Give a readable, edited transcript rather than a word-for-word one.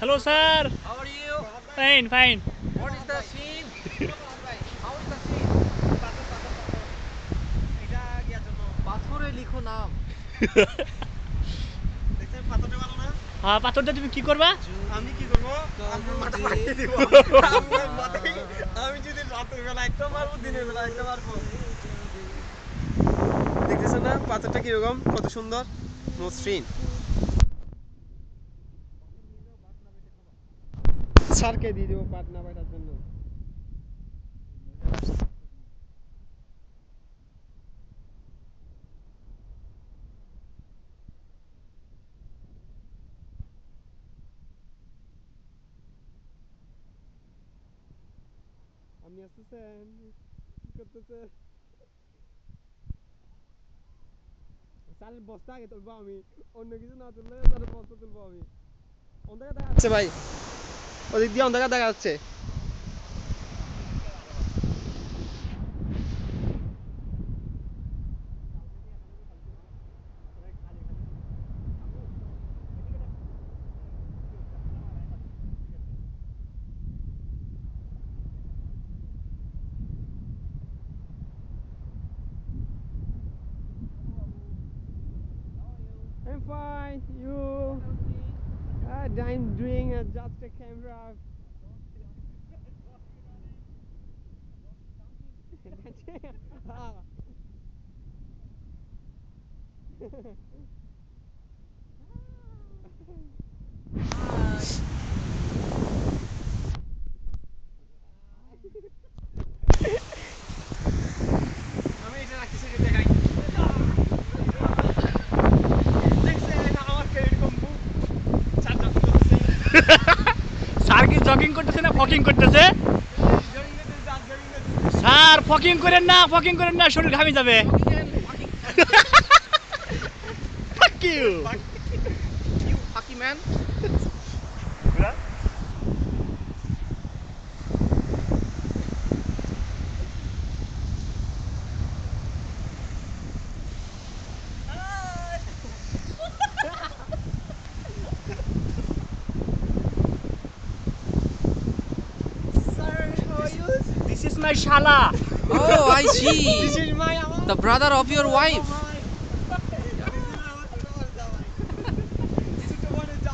Hello, sir. How are you? Fine, fine. What is the scene? How is the scene? পাথরে লিখো নাম। দেখছেন পাথরটা ভালো না? হ্যাঁ, পাথরটা তুমি কি করবা? আমি কি করব? আমার মাথা ফাটিয়ে দিব। আমার মাথায় আমি যদি রাতের বেলা একটা মারবো দিনের বেলা একটা মারবো। দেখতেছেন না পাথরটা কিরকম কত সুন্দর মসৃণ। স্যারকে দিয়ে দেবো পাটনা বাইটার জন্য। আপনি আসতেছেন কি করতেছেন? চালের বস্তা আগে তুলবো আমি, অন্য কিছু না তুললে চালের বস্তা তুলবো আমি। অন্ধকার দেখা যাচ্ছে ভাই, ওদিক দিয়ে অন্ধকার দেখা যাচ্ছে। I'm fine. You? I'm doing just a camera. আমি এটা রাখতেছি যে দেখাই। দেখছেন আমার ক্রেডিট কম্বু চারটা করতেছে। স্যার কি জগিং করতেছে না ফকিং করতেছে? স্যার ফকিং করেন না, শরীর ঘামে যাবে। Fuck you. You fucky man. Sir, how are you? This is my shala. Oh, I This see. is my The brother of your wife. This is the one who's